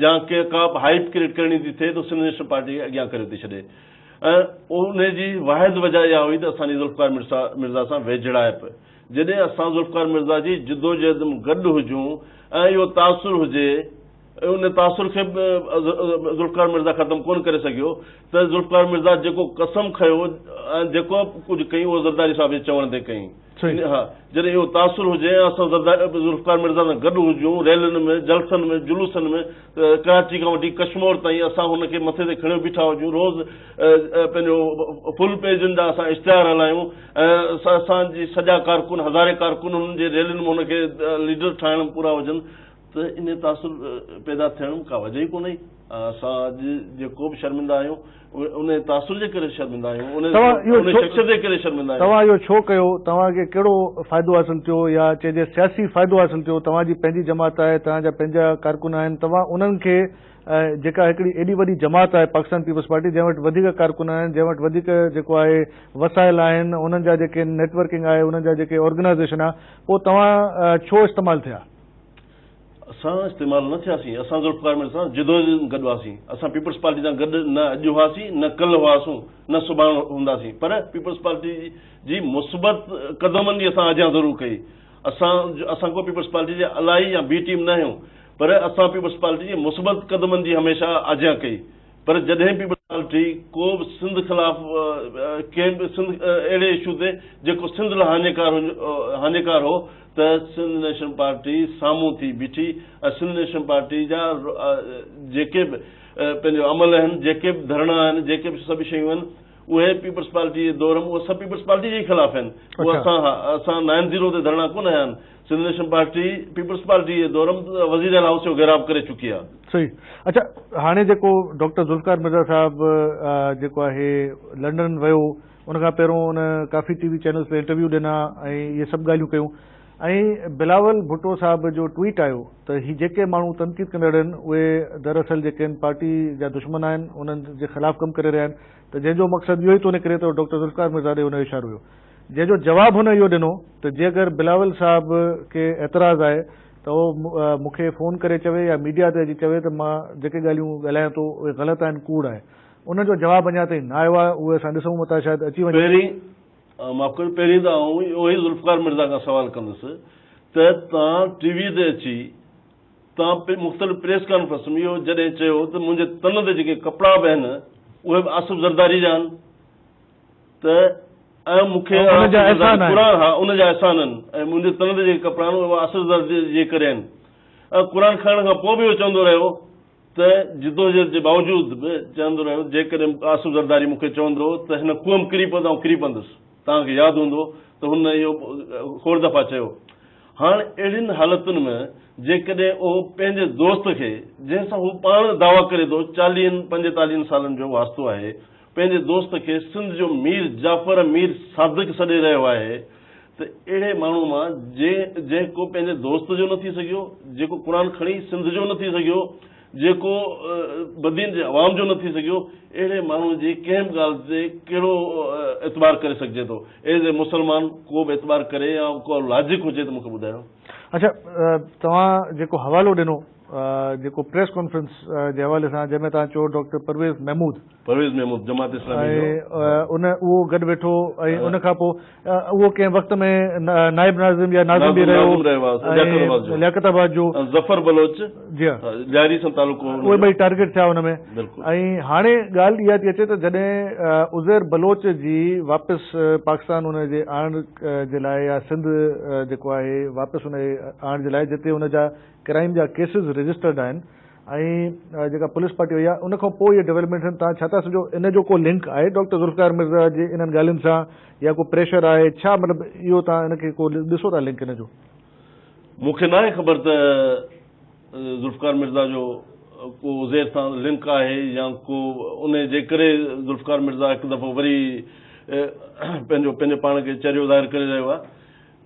या का बि हाइप क्रिएट करणी थी थिए त सिंध नेशनल पार्टी खे अॻियां करे थी छॾे। ऐं उन जी वाहिद वजह इहा हुई त असांजी ज़ुल्फ़िकार मिर्ज़ा सां वेझड़ाइप। जॾहिं असां ज़ुल्फ़िकार मिर्ज़ा जी जिदोजहद में गॾु हुजूं ऐं इहो तासुर हुजे, उन तासुर खे ज़ुल्फ़िकार मिर्ज़ा ख़तमु कोन करे सघियो त ज़ुल्फ़िकार मिर्ज़ा जेको कसम खयो ऐं जेको कुझु कयूं उहो ज़रदारी साहिब जे चवण ते कई। हा, जॾहिं इहो तासुर हुजे असां ज़ुल्फ़िकार मिर्ज़ा सां गॾु हुजूं रैलियुनि में, जलसनि में, जुलूसनि में, कराची खां वठी कश्मीर ताईं असां हुनखे मथे ते खणी बीठा हुजूं, रोज़ पंहिंजो फुल पेजनि जा असां इश्तिहार हलायूं ऐं असांजी सॼा कारकुन हज़ारे कारकुन हुननि जे रैलियुनि में हुनखे लीडर ठाहिण पूरा हुजनि त इन तासुर पैदा थियण का वजह ई कोन्हे। असां अॼु जेको बि शर्मिंदा आहियूं उन तासुर जे करे शर्मिंदा आहियूं, उन शख़्सियत जे करे शर्मिंदा आहियूं। तव्हां इहो छो कयो? तव्हांखे कहिड़ो फ़ाइदो हासिल थियो या चइजे सियासी फ़ाइदो हासिल थियो? तव्हांजी पंहिंजी जमात आहे, तव्हांजा पंहिंजा कारकुन आहिनि, तव्हां उन्हनि खे जेका हिकिड़ी एॾी वॾी जमात आहे पाकिस्तान पीपल्स पार्टी जंहिं वटि वधीक कारकुन आहिनि, जंहिं वटि वधीक जेको आहे वसाइल आहिनि, उन्हनि जा जेके नेटवर्किंग आहे, उन्हनि जा जेके ऑर्गेनाइज़ेशन आहे, पोइ तव्हां छो इस्तेमालु थिया? असां इस्तेमालु न थियासीं। असां ज़ुल्फ़िकार मिर्ज़ा सां जिदोजहद गॾु हुआसीं। असां पीपल्स पार्टी सां गॾु न अॼु हुआसीं, न कल्ह हुआसीं, न सुभाणे हूंदासीं, पर पीपल्स पार्टी जी मुस्बत क़दमनि जी असां अॻियां ज़रूरु कई। असां को पीपल्स पार्टी जे अलाई या बी टीम न आहियूं, पर असां पीपल्स पार्टी जी मुस्बत क़दमनि जी हमेशह अॻियां कई। पर जॾहिं पीपल्स पार्टी को बि सिंध ख़िलाफ़ कंहिं बि सिंध अहिड़े इशू ते जेको सिंध लाइ हानिकार हो त सिंध नेशनल पार्टी साम्हूं थी बीठी ऐं सिंध नेशनल पार्टी जा जेके बि पंहिंजो अमल आहिनि, जेके बि धरणा आहिनि, जेके बि सभु शयूं आहिनि, उहे पीपल्स पार्टी जे दौर में उहे सभु पीपल्स पार्टी जे ख़िलाफ़ आहिनि। उहे असां 9-0 ते धरणा कोन आया आहिनि। Sindh National Party peoples Party जे दौर में वज़ीर आला हाउस जो घेराव करे चुकी आहे। सही। अच्छा, हाणे जेको डॉक्टर ज़ुल्फ़िकार मिर्ज़ा साहिब जेको आहे लंडन वियो, उनखां पहिरियों उन काफ़ी TV चैनल्स ते इंटरव्यू ॾिना ऐं इहे सभु ॻाल्हियूं कयूं ऐं बिलावल भुट्टो साहिब जो ट्वीट आयो त ही जेके माण्हू तनक़ीद कंदड़ आहिनि उहे दरअसल जेके आहिनि पार्टी जा दुश्मन आहिनि, उन्हनि जे ख़िलाफ़ कमु करे रहिया आहिनि, त जंहिंजो मक़सदु इहो ई थो निकिरे त डॉक्टर ज़ुल्फ़िकार मिर्ज़ा ॾे हुनजो इशारो हुयो। जंहिंजो जवाबु हुन इहो ॾिनो त जे अगरि बिलावल साहिब खे एतिराज़ आहे त उहो मूंखे फ़ोन करे चवे या मीडिया ते अची चवे त मां जेके ॻाल्हियूं ॻाल्हायां थो उहे ग़लति आहिनि, कूड़ आहे। उनजो जवाबु अञा ताईं न आयो आहे, उहे असां ॾिसूं था शायदि अची वञे। पहिरीं त उहो ई ज़ुल्फ़िकार मिर्ज़ा खां सवाल कंदुसि त तव्हां TV ते अची तव्हां मुख़्तलिफ़ प्रेस कॉन्फ्रेंस में इहो जॾहिं चयो त मुंहिंजे तन ते जेके कपिड़ा बि आहिनि उहे बि आसिफ़ ज़रदारी जा आहिनि त ऐं मूंखे उनजा एहसान आहिनि ऐं मुंहिंजे तन ते जेके कपिड़ा आहिनि उहे आसिफ़ ज़रदारी जे करे आहिनि। ऐं क़ुर खणण खां पोइ बि इहो चवंदो रहियो त जिदोजहद जे बावजूदि बि चवंदो रहियो जेकॾहिं आसिफ़ ज़रदारी मूंखे चवंदो त हिन खूह में किरी पवंदो, किरी पवंदुसि। तव्हांखे यादि हूंदो त हुन इहो खोड़ दफ़ा चयो। हाणे अहिड़ियुनि हालतुनि में जेकॾहिं उहो पंहिंजे दोस्त खे जंहिंसां हू पाण दावा करे थो 40-45 सालनि जो वास्तो आहे, पंहिंजे दोस्त खे सिंध जो मीर जाफ़र मीर सादिक सॾे रहियो आहे त अहिड़े माण्हू मां जेको पंहिंजे दोस्त जो न थी सघियो, जेको क़ुर खणी सिंध जो न थी सघियो, जेको बदीन जे अवाम जो न थी सघियो अहिड़े माण्हू जी कंहिं बि ॻाल्हि ते कहिड़ो एतबार करे सघिजे थो। एज़ ए मुस्लमान को बि एतबार करे या को लॉजिक हुजे त मूंखे ॿुधायो। अच्छा, तव्हां जेको हवालो ॾिनो जेको प्रेस कॉन्फ्रेंस जे हवाले सां जंहिंमें तव्हां चयो डॉक्टर परवेज़ महमूद जमात इस्लामी उन उहो गॾु वेठो ऐं उन खां पोइ उहो कंहिं वक़्त में नाइब नाज़िम या नाज़िम बि रहियो लियाकताबाद जो ज़फर बलोच जी हा ॾियारी सां तालुको उहे ॿई टारगेट थिया हुन में। ऐं हाणे ॻाल्हि इहा थी अचे त जॾहिं उज़ैर बलोच जी वापसि पाकिस्तान हुन जे आणण जे लाइ या सिंध जेको आहे वापसि हुन आणण जे लाइ जिते हुन जा क्राइम जा केसिस रजिस्टर्ड आहिनि ऐं जेका पुलिस पार्टी हुई आहे उन खां पोइ इहे डेवलपमेंट आहिनि, तव्हां छा था सम्झो इन जो को लिंक आहे डॉक्टर ज़ुल्फ़िकार मिर्ज़ा जे इन्हनि ॻाल्हियुनि सां या को प्रेशर आहे छा, मतिलबु इहो तव्हां इनखे को ॾिसो था लिंक इन जो? मूंखे नाहे ख़बर त ज़ुल्फ़िकार मिर्ज़ा जो को उज़ैर सां लिंक आहे या को उन जे करे ज़ुल्फ़िकार मिर्ज़ा हिकु दफ़ो वरी पंहिंजो पाण खे चरियो ज़ाहिर करे रहियो आहे।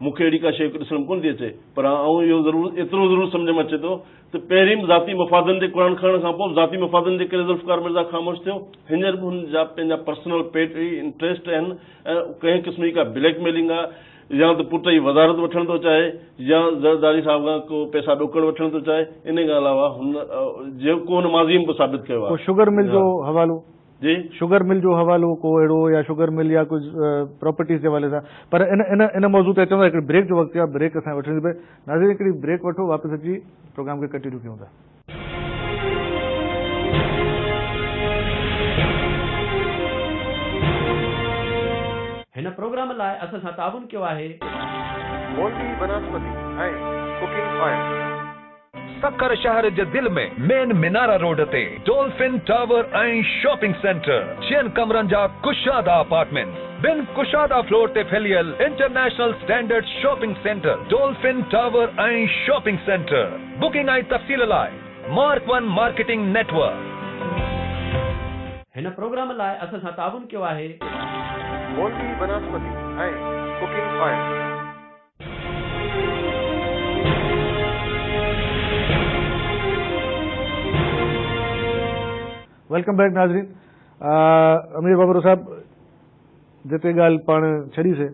मूंखे अहिड़ी का शइ ॾिसण कोन थी अचे, पर आउं इहो एतिरो ज़रूरु सम्झ में अचे थो त पहिरीं ज़ाती मफ़ादनि ते क़ुरान खणण खां पोइ ज़ाती मफ़ादनि जे करे ज़ुल्फ़िकार मिर्ज़ा ख़ामोश थियो। हींअर बि हुन जा पंहिंजा पर्सनल पेट इंट्रस्ट आहिनि ऐं कंहिं क़िस्म जी का ब्लैकमेलिंग आहे या त पुट जी वज़ारत वठणु थो चाहे या ज़रदारी साहिब खां को पैसा ॾोकड़ वठणु थो चाहे। इन खां अलावा हुन जेको हुन माज़ी में साबित कयो आहे। शुगर मिल जो हवालो जी, शुगर मिल जो हवालो को अहिड़ो या शुगर मिल या कुझु प्रॉपर्टीज़ जे हवाले सां, पर इन मौज़ू ते अचूं था। हिकिड़ी ब्रेक जो वक़्तु आहे, ब्रेक असां वठणी पए। नाज़रीन हिकिड़ी ब्रेक वठो, वापसि अची प्रोग्राम खे कंटिन्यू कयूं था। हिन प्रोग्राम लाइ असां सां ताउन कयो आहे मोल्वी वनस्पति ऐं कुकिंग ऑयल। सक्कर शहर जे दिल में मेन मिनारा रोड ते डॉल्फिन टावर ऐं शॉपिंग सेंटर, 6 कमरनि जा कुशादा अपार्टमेंट, बिन कुशादा फ्लोर ते फैलियल international standard shopping centre Dolphin tower ऐं शॉपिंग सेंटर। बुकिंग ऐं तफ़सील लाइ मार्क 1 मार्केटिंग नेटवर्क। हिन प्रोग्राम लाइ असां सां ताउन कयो आहे मोल्वी वनस्पति ऐं कुकिंग ऑयल। वेलकम बैक नाज़रीन। अमीर बाबरो साहब, जिते ॻाल्हि पाण छॾीसीं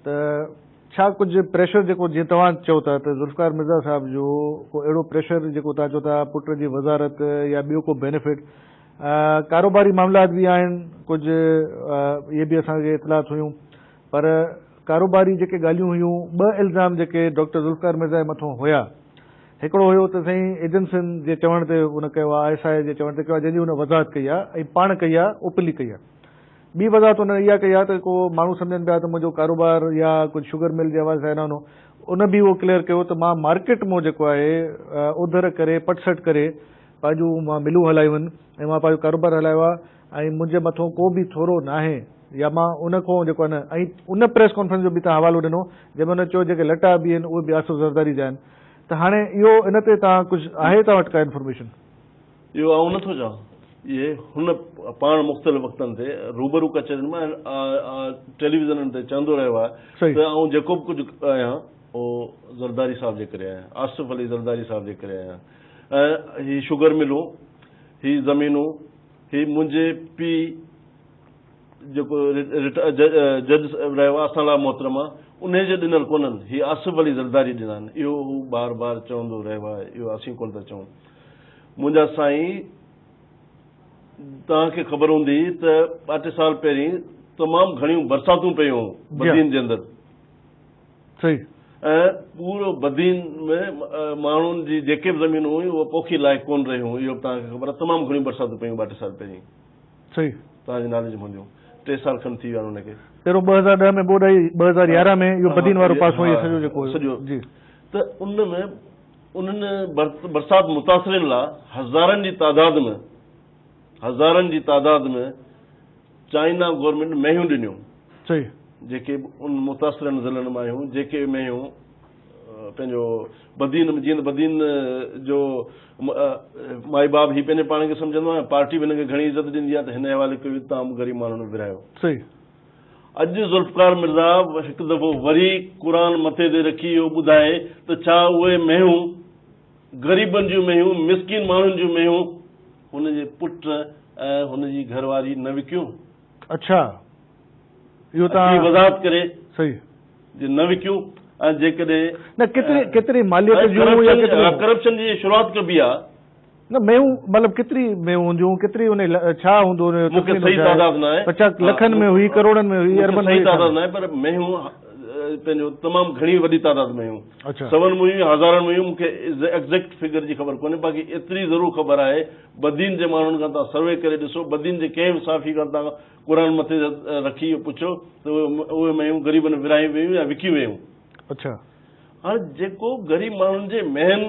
त छा कुझु प्रेशर जेको जीअं तव्हां चओ था त ज़ुल्फ़िकार मिर्ज़ा साहिब जो को अहिड़ो प्रेशर जेको तव्हां चओ था पुट जी वज़ारत या ॿियो को बेनिफिट, कारोबारी मामलात बि आहिनि कुझु, इहे बि असांखे इतलात हुयूं, पर कारोबारी जेके ॻाल्हियूं हुयूं 2 इल्ज़ाम जेके डॉक्टर ज़ुल्फ़िकार मिर्ज़ा जे मथां हुया। हिकिड़ो हुयो त साईं एजेंसियुनि जे चवण ते हुन कयो आहे, ISI जे चवण ते कयो आहे, जंहिंजी हुन वज़ाहत कई आहे ऐं पाण कई आहे, ओपनली कई आहे। ॿी वज़ाहत हुन इहा कई आहे त को माण्हू सम्झनि पिया त मुंहिंजो कारोबार या कुझु शुगर मिल जे हवाले सां न उन बि उहो क्लियर कयो त मां मार्केट मां जेको आहे उधर करे पटसट करे पंहिंजूं मां मिलूं हलायूं आहिनि ऐं मां पंहिंजो कारोबार हलायो आहे ऐं मुंहिंजे मथां को बि थोरो न आहे या मां उन खां जेको आहे न। ऐं उन प्रेस कॉन्फ्रेंस जो बि तव्हां हवालो ॾिनो जंहिंमें हुन चयो जेके लटा बि आहिनि उहे बि आसिफ़ ज़रदारी जा आहिनि। त हाणे इहो इन ते तव्हां कुझु आहे तव्हां वटि का इंफॉर्मेशन? इहो आउं नथो चवां, इहे हुन पाण मुख़्तलिफ़ वक़्तनि ते रूबरू कचहरियुनि मां टेलीविज़न ते चवंदो रहियो आहे त आउं जेको बि कुझु आहियां उहो ज़रदारी साहिब जे करे आहियां, आसिफ़ अली ज़रदारी साहिब जे करे आहियां। ऐं हीअ शुगर मिलूं, हीअ ज़मीनूं, हीअ मुंहिंजे पीउ जेको जज रहियो आहे असां लाइ मोहतरमा उन जे ॾिनल कोन्हनि, हीअ आसिफ़ अली ज़रदारी ॾिना आहिनि। इहो हू बार बार चवंदो रहियो आहे, इहो असीं कोन था चऊं। मुंहिंजा साईं, तव्हांखे ख़बर हूंदी त 8 साल पहिरीं तमामु घणियूं बरसातूं पयूं बदीन जे अंदरि। सही। ऐं पूरो बदीन में माण्हुनि जी जेके बि ज़मीनूं हुयूं उहे पोखी लाइक़ु कोन रहियूं, इहो बि तव्हांखे ख़बर आहे। तमामु घणियूं बरसातूं पयूं 8 साल पहिरीं। सही। तव्हांजे नाले जी हूंदियूं, 3 साल खनि थी विया हुनखे। पहिरों 2010 में बोर्ड आई, 2011 में इहो बदीन वारो पासो इहो सॼो जेको सॼो जी। त उन में उन्हनि बरसात मुतासिरनि लाइ हज़ारनि जी तादाद में चाइना गवर्नमेंट मेहियूं ॾिनियूं। सही। जेके उन मुतासिरनि ज़िलनि मां आहियूं, जेके मेहियूं पंहिंजो बदीन में, जीअं बदीन जो माई बाप ही पंहिंजे पाण खे सम्झंदो आहे, पार्टी बि हिनखे घणी इज़त ॾींदी आहे, त हिन हवाले कयो तमामु ग़रीब माण्हुनि विरायो। सही। अॼु ज़ुल्फ़िकार मिर्ज़ा हिकु दफ़ो वरी क़ुर मथे ते रखी इहो ॿुधाए त छा उहे मेहियूं ग़रीबनि जूं मेयूं, मिसकिन माण्हुनि जूं मेयूं हुनजे पुट ऐं हुनजी घरवारी न विकियूं। अच्छा, इहो अची तव्हां वज़ाहत करे सही जे न विकियूं। ऐं जेकॾहिं न केतिरी मालियत जूं या करप्शन जी शुरूआत कबी आहे, न मेयूं मतिलबु केतिरी मेयूं हूंदियूं, केतिरी उन छा हूंदो मूंखे सही तादाद न आहे, 50 लखनि में हुई, करोड़नि में हुई, अरबनि सही में तादाद न आहे, पर मेयूं पंहिंजो तमामु घणी वॾी तादाद में हुयूं। अच्छा, सवनि में हुयूं, हज़ारनि में हुयूं, मूंखे एग्ज़ैक्ट फिगर जी ख़बर कोन्हे। बाक़ी एतिरी ज़रूरु ख़बर आहे, बदीन जे माण्हुनि खां तव्हां सर्वे करे ॾिसो, बदीन जे कंहिं बि साफ़ी खां तव्हां क़ुर मथे रखी पुछो त उहे मेयूं ग़रीबनि विरायूं वेयूं या विकी वेयूं। अच्छा, हाणे जेको ग़रीब माण्हुनि जे महन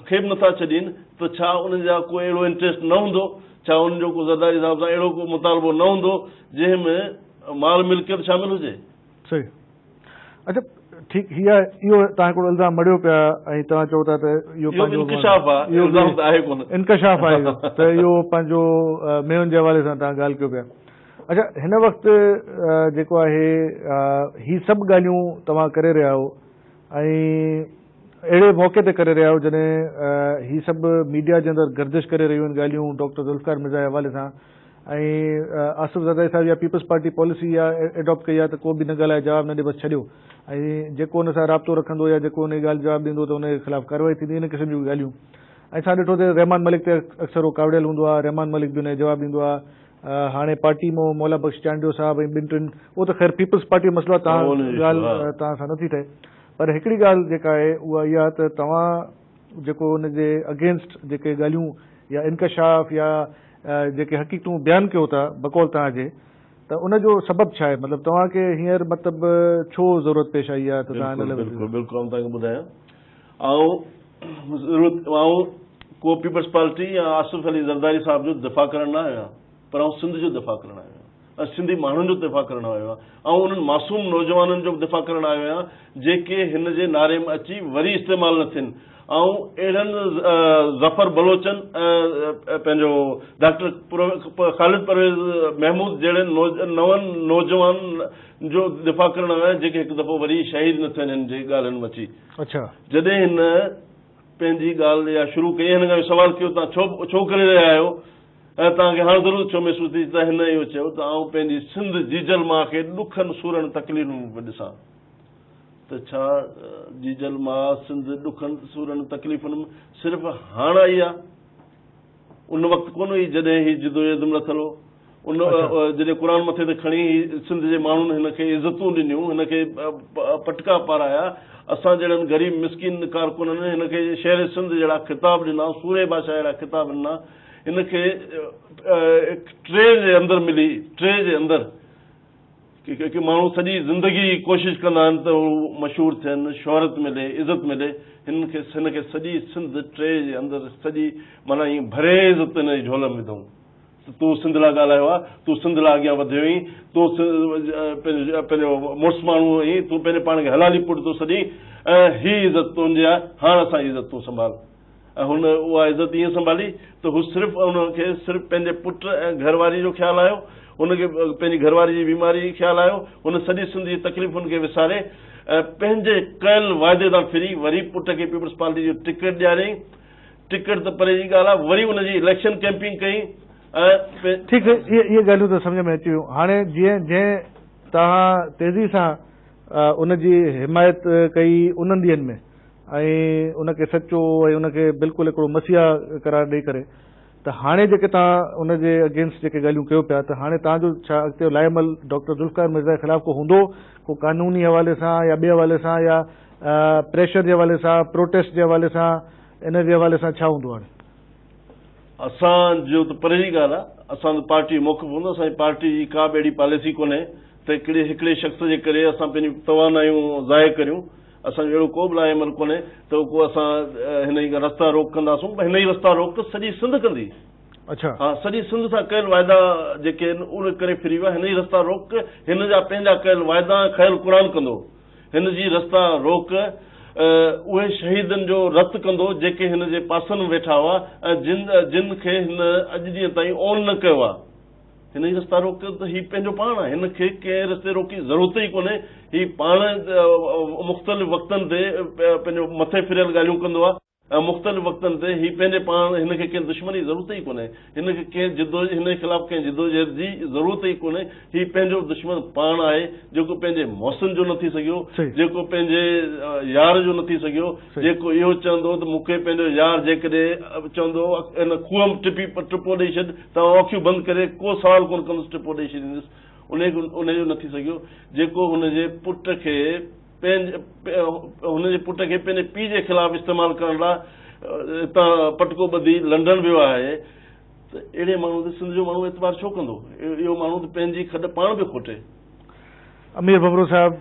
खे बि नथा छॾीनि, त छा उन्हनि जा कोई अहिड़ो इंट्रस्ट न हूंदो? छा उन्हनि जो को ज़रदारी हिसाब सां अहिड़ो को मुतालबो न हूंदो जंहिंमें माल मिल्कियत शामिल हुजे? सही। अच्छा, ठीकु, इहो तव्हां हिकिड़ो इल्ज़ाम मड़ियो पिया ऐं तव्हां चओ था त इहो इंकिशाफ आहे, इल्ज़ाम त आहे कोन, इंकशाफ आहे त इहो पंहिंजो मेयुनि जे हवाले सां तव्हां ॻाल्हि कयो पिया। अच्छा, हिन वक़्तु जेको आहे ही सभु ॻाल्हियूं तव्हां करे रहिया आहियो ऐं अहिड़े मौक़े ते करे रहिया आहियो जॾहिं ही सभु मीडिया जे अंदरि गर्दिश करे रहियूं आहिनि ॻाल्हियूं डॉक्टर ज़ुल्फ़िकार मिर्ज़ा जे हवाले सां, ऐं आसिफ़ ज़रदारी साहिब या पीपल्स पार्टी पॉलिसी या एडॉप्ट कई आहे त को बि न ॻाल्हाए, जवाबु न ॾे, बसि छॾियो, ऐं जेको हुन सां राब्तो रखंदो या जेको हुन ॻाल्हि जवाबु ॾींदो त हुनजे ख़िलाफ़ु कार्रवाई थींदी, इन क़िस्म जूं ॻाल्हियूं। ऐं असां ॾिठो त रहमान मलिक ते अक्सर उहो कावड़ियल हूंदो आहे, रहमान मलिक बि हुनजो जवाबु ॾींदो आहे। हाणे पार्टी मां मौला बख़्श चांडियो साहिबु ऐं ॿिनि टिनि, उहो त ख़ैर पीपल्स पार्टी जो मसइलो आहे, तव्हां ॻाल्हि तव्हां सां नथी ठहे, पर हिकिड़ी ॻाल्हि जेका आहे उहा इहा त तव्हां जेको हुनजे अगेंस्ट जेके ॻाल्हियूं या इंकशाफ या जेके हक़ीक़तूं बयानु कयो था बकौल तव्हांजे, त उनजो सबबु छा आहे? मतिलबु तव्हांखे हींअर मतिलबु छो ज़रूरत पेश आई आहे त तव्हां हिन लाइ? बिल्कुलु बिल्कुलु तव्हांखे ॿुधायां, को पीपल्स पार्टी या आसिफ़ अली ज़रदारी साहिब जो दिफ़ा करण न आयो आहियां, पर आउं सिंध जो दिफ़ा करण आयो आहियां, सिंधी माण्हुनि जो दिफ़ा करण आयो आहियां, ऐं उन्हनि मासूम नौजवाननि जो दिफ़ा करण आयो आहियां जेके हिन जे नारे में अची वरी इस्तेमालु न थियनि, ऐं अहिड़नि ज़फ़र बलोचन पंहिंजो डॉक्टर ख़ालिद परवेज़ महमूद जहिड़े नवनि नौजवान जो दिफ़ा करण आयो आहियां जेके हिकु दफ़ो वरी शहीद न थियनि हिन जी ॻाल्हियुनि में अची। अच्छा, जॾहिं हिन पंहिंजी ॻाल्हि या शुरू कई, हिन खां सवाल कयो तव्हां छो करे रहिया आहियो, ऐं तव्हांखे हाणे ज़रूरत छो महसूस थी, त हिन इहो चयो त आउं पंहिंजी सिंध जीजल मां खे ॾुखनि सूरनि तकलीफ़ुनि में ॾिसां। त छा जीजल मां सिंध ॾुखनि सूरनि तकलीफ़ुनि में सिर्फ़ु हाणे आई आहे? उन वक़्तु कोन हुई जॾहिं ही जिदोजहद लथल हो? उन जॾहिं क़ुर मथे ते खणी सिंध जे माण्हुनि हिन खे इज़तूं ॾिनियूं, हिन खे पटका पाराया, असां जहिड़नि ग़रीब मिसकिन कारकुननि हिन खे शहर सिंध जहिड़ा ख़िताब ॾिना, सूरे भाषा जहिड़ा ख़िताब ॾिना, हिन खे टे जे अंदरि मिली, टे जे अंदरि की माण्हू सॼी ज़िंदगी कोशिशि कंदा आहिनि त हू मशहूरु थियनि, शोहरत मिले, इज़त मिले, हिन खे सॼी सिंध टे जे अंदरि सॼी माना ईअं भरे इज़त हिन जी झोल में विधऊं। तूं सिंध लाइ ॻाल्हायो आहे, तूं सिंध लाइ अॻियां वधियो आहीं, तूं पंहिंजो मुड़ुसु माण्हू आहीं, तूं पंहिंजे पाण खे हलाली पुट थो सॼी, ऐं हीअ इज़त तुंहिंजी आहे, हाणे असांजी इज़त तूं संभाल। ऐं हुन उहा इज़त ईअं संभाली त हू सिर्फ़ु उनखे सिर्फ़ु पंहिंजे पुट ऐं घरवारी जो ख़्यालु आयो, हुनखे पंहिंजी घरवारी जी बीमारी ख़्यालु आयो, हुन सॼी सिंध जी तकलीफ़ुनि खे विसारे ऐं पंहिंजे कयल वाइदे तां फिरी वरी पुट खे पीपल्स पार्टी जो टिकट ॾियारियईं। टिकट त परे जी ॻाल्हि आहे, वरी हुनजी इलेक्शन कैंपिंग कई। ठीकु आहे, इहे ॻाल्हियूं त सम्झ में अची वियूं। हाणे जंहिं तव्हां तेज़ी सां उनजी हिमायत कई उन्हनि ॾींहंनि में ऐं उनखे सचो ऐं उनखे बिल्कुलु हिकिड़ो मसीहा करार ॾेई करे, त हाणे जेके तव्हां उनजे अगेंस्ट जेके ॻाल्हियूं कयो पिया, त हाणे तव्हांजो छा अॻिते लाइमल डॉक्टर ज़ुल्फ़िकार मिर्ज़ा जे ख़िलाफ़ को हूंदो, को कानूनी हवाले सां या ॿिए हवाले सां या प्रेशर जे हवाले सां, प्रोटेस्ट जे हवाले सां, इन जे हवाले सां छा हूंदो? हाणे असांजो त परे जी ॻाल्हि आहे, असां त पार्टी मौक़िफ़ हूंदो, असांजी पार्टी जी का बि अहिड़ी पॉलिसी कोन्हे त हिकिड़े शख़्स जे करे असां पंहिंजी तवानायूं ज़ाहि करियूं। असांजो अहिड़ो को बि अमल कोन्हे त को असां हिन जी रस्ता रोक कंदासूं। हिन जी रस्ता रोक त सॼी सिंध कंदी। अच्छा, हा, सॼी सिंध सां कयल वाइदा जेके आहिनि उन करे फिरी विया। हिन जी रस्ता रोक हिन जा पंहिंजा कयल वाइदा ख़ैर क़ुर कंदो। हिन जी रस्ता रोक उहे शहीदनि जो रत कंदो जेके हिन जे पासनि में वेठा हुआ ऐं जिन खे हिन अॼु ॾींहं ताईं ओन न कयो आहे। हिन जी रस्ता रोक त हीउ पंहिंजो पाण आहे, हिन खे कंहिं रस्ते रोकी ज़रूरत ई कोन्हे। हीउ पाण मुख़्तलिफ़ वक़्तनि ते पंहिंजो मथे फिरियल ॻाल्हियूं कंदो आहे। मुख़्तलिफ़ वक़्तनि ते ही पंहिंजे पाण हिनखे कंहिं दुश्मनी जी ज़रूरत ई कोन्हे, हिनखे कंहिं हिन ख़िलाफ़ कंहिं जिदोजहद जी ज़रूरत ई कोन्हे। ही पंहिंजो दुश्मन पाण आहे जेको पंहिंजे मौसिन जो न थी सघियो, जेको पंहिंजे यार जो न थी सघियो, जेको इहो चवंदो त मूंखे पंहिंजो यार जेकॾहिं चवंदो इन खूह में टिपो ॾेई छॾ, तव्हां अखियूं बंदि करे को सवाल कोन कंदुसि, टिपो ॾेई छॾींदुसि, उनजो न थी सघियो। जेको हुनजे पुट खे हुनजे पुट खे पंहिंजे पीउ जे ख़िलाफ़ इस्तेमालु करण लाइ हितां पटको ॿधी लंडन वियो आहे, त अहिड़े माण्हू ते सिंध जो माण्हू एतबार छो कंदो? इहो माण्हू त पंहिंजी खॾ पाण बि खोटे। अमीर भमरो साहब,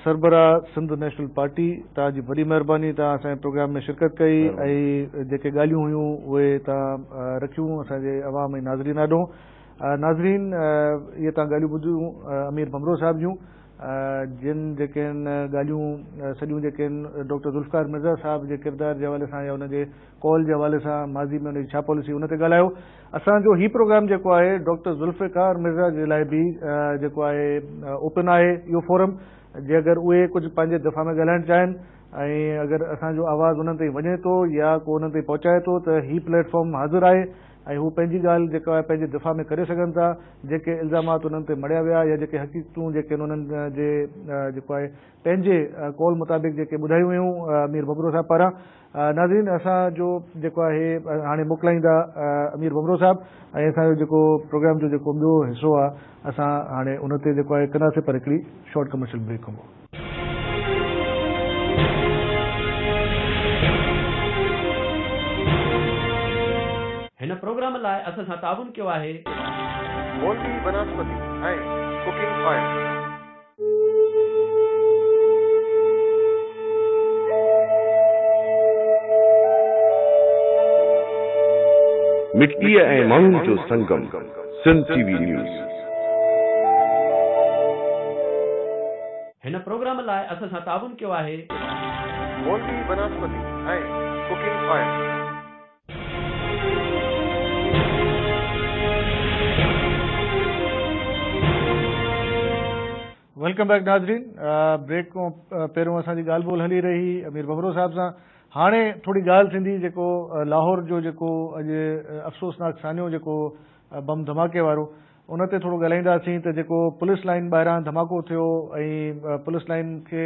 सरबराह सिंध नेशनल पार्टी, तव्हांजी वॾी महिरबानी, तव्हां असांजे प्रोग्राम में शिरकत कई ऐं जेके ॻाल्हियूं हुयूं उहे तव्हां रखियूं असांजे अवाम ऐं नाज़रीन ॾाढो। नाज़रीन, इहे तव्हां ॻाल्हियूं ॿुधियूं अमीर भमरो साहब जूं, जिन जेके ॻाल्हियूं सॼियूं जेके डॉक्टर ज़ुल्फ़िकार मिर्ज़ा साहब जे किरदार जे हवाले सां या हुनजे कॉल जे हवाले सां माज़ी में हुनजी छा पॉलिसी उन ते ॻाल्हायो। असांजो ही प्रोग्राम जेको आहे डॉक्टर ज़ुल्फ़िकार मिर्ज़ा जे लाइ बि जेको आहे ओपन आहे इहो फोरम, जे अगरि उहे कुझु पंहिंजे दफ़ा में ॻाल्हाइणु चाहिनि ऐं अगरि असांजो आवाज़ उन्हनि ताईं वञे थो या को उन्हनि ताईं पहुचाए थो त ही प्लेटफॉर्म हाज़िर आहे ऐं हू पंहिंजी ॻाल्हि जेका आहे पंहिंजे दिफ़ा में करे सघनि था। जेके इल्ज़ामात उन्हनि ते मड़िया विया या जेके हक़ीक़तूं जेके उन्हनि जे जेको आहे पंहिंजे कॉल मुताबिक़ जेके ॿुधायूं हुयूं अमीर भमरो साहब पारां। नाज़रीन, असांजो जेको आहे हाणे मोकिलाईंदा अमीर भमरो साहब ऐं असांजो जेको प्रोग्राम जो जेको ॿियो हिसो आहे असां हाणे उन ते जेको आहे कंदासीं, पर हिकिड़ी शॉर्ट कमर्शियल ब्रेक खां पोइ। हिन प्रोग्राम लाइ असां सां ताउन कयो आहे मोल्वी वनस्पति ऐं कुकिंग ऑयल। मिट्टी ऐं माण्हुनि जो संगम, सिंध टीवी न्यूज़। हिन प्रोग्राम लाइ असां सां ताउन कयो आहे मोल्वी वनस्पति ऐं कुकिंग ऑयल। वेलकम बैक नाज़रीन। ब्रेक खां पहिरियों असांजी ॻाल्हि ॿोल हली रही अमीर भमरो साहब सां। हाणे थोरी ॻाल्हि थींदी जेको लाहौर जो जेको अॼु अफ़सोसनाक सान्यो जेको बम धमाके वारो, उन ते थोरो ॻाल्हाईंदासीं त जेको पुलिस लाइन ॿाहिरां धमाको थियो ऐं पुलिस लाइन खे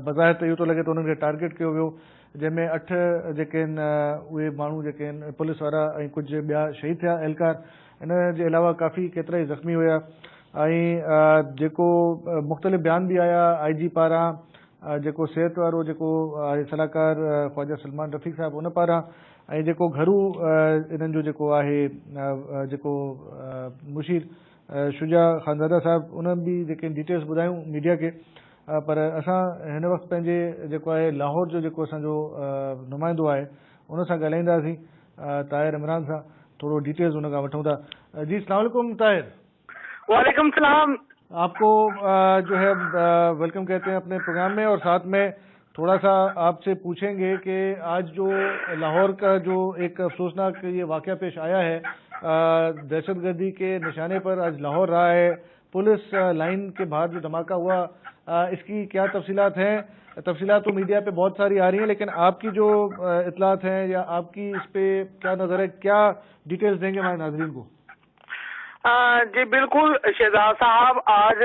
बज़ाहिर त इहो थो लॻे त उन्हनि खे टारगेट कयो वियो, जंहिंमें 8 जेके आहिनि उहे माण्हू जेके आहिनि पुलिस वारा ऐं कुझु ॿिया शहीद थिया एहलकार, इन जे अलावा काफ़ी केतिरा ई ज़ख़्मी हुया ऐं जेको मुख़्तलिफ़ बयान बि आया IG पारां, जेको सिहत वारो जेको आहे सलाहकार ख्वाजा सलमान रफ़ीक साहब उन पारां, ऐं जेको घरू इन्हनि जो जेको आहे जेको मुशीर शुजा ख़ानज़ादा साहब, उन्हनि बि जेके डिटेल्स ॿुधायूं मीडिया खे। पर असां हिन वक़्तु पंहिंजे जेको आहे लाहौर जो जेको असांजो नुमाइंदो आहे उन सां ॻाल्हाईंदासीं, ताहिर इमरान सां, थोरो डिटेल्स उन खां वठूं था। जी अस्सलाम वालेकुम ताहिर। वालेकुम सलाम। आपको जो है वेलकम कहते हैं अपने प्रोग्राम में, और साथ में थोड़ा सा आपसे पूछेंगे कि आज जो लाहौर का जो एक अफसोसनाक ये वाक़या पेश आया है, दहशतगर्दी के निशाने पर आज लाहौर रहा है, पुलिस लाइन के बाहर जो धमाका हुआ, इसकी क्या तफसीलात हैं? तफसीलात तो मीडिया पे बहुत सारी आ रही हैं, लेकिन आपकी जो इतलात हैं या आपकी इस पे क्या नज़र है, क्या डिटेल्स देंगे हमारे नाज़रीन को? जी बिल्कुल शहजाद साहब, आज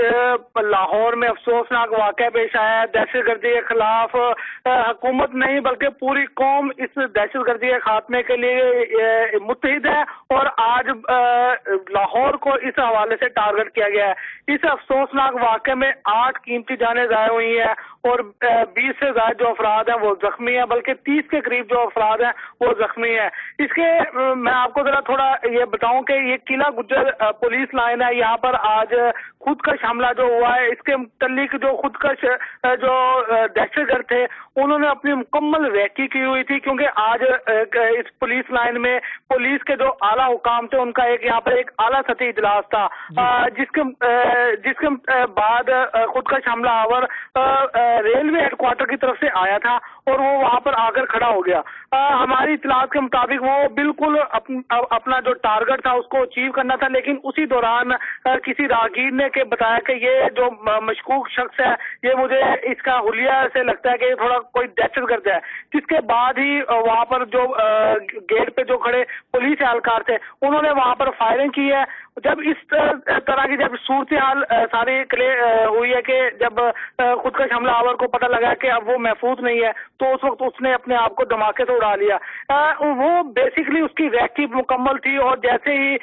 लाहौर में अफसोसनाक वाक़या पेश आया है। दहशतगर्दी के खिलाफ हुकूमत नहीं बल्कि पूरी कौम इस दहशतगर्दी के खात्मे के लिए मुत्तहिद है, और आज लाहौर को इस हवाले से टारगेट किया गया है। इस अफसोसनाक वाक़े में 8 कीमती जानें ज़ाया हुई हैं और 20 से ज़्यादा जो अफराद हैं वो जख्मी हैं, बल्कि 30 के करीब जो अफराद हैं वो जख्मी हैं। इसके मैं आपको जरा थोड़ा ये बताऊं कि ये किला गुज्जर पुलिस लाइन है, यहाँ पर आज खुदकश हमला जो हुआ है, इसके मुतल्लिक जो खुदकश जो दहशतगर्द थे उन्होंने अपनी मुकम्मल रेकी की हुई थी, क्योंकि आज इस पुलिस लाइन में पुलिस के जो आला हुकाम थे उनका यहाँ पर एक आला सतही इजलास था, जिसके बाद खुदकश हमलावर रेलवे हेडक्वार्टर की तरफ से आया था और वो वहां पर आकर खड़ा हो गया। हमारी इतलात के मुताबिक वो बिल्कुल अपना जो टारगेट था उसको अचीव करना था, लेकिन उसी दौरान किसी राहगीर ने के बताया कि ये जो मशकूक शख्स है ये मुझे इसका हुलिया से लगता है कि थोड़ा कोई दहशतगर्द है, जिसके बाद ही वहां पर जो गेट पे जो खड़े पुलिस एहलकार थे उन्होंने वहां पर फायरिंग की है। जब इस तरह की जब सूरत हाल सारी हुई है कि जब खुदकश हमलावर को पता लगा कि अब वो महफूज नहीं है, तो उस वक्त उसने अपने आप को धमाके से उड़ा लिया। वो बेसिकली उसकी रैकी मुकम्मल थी और जैसे ही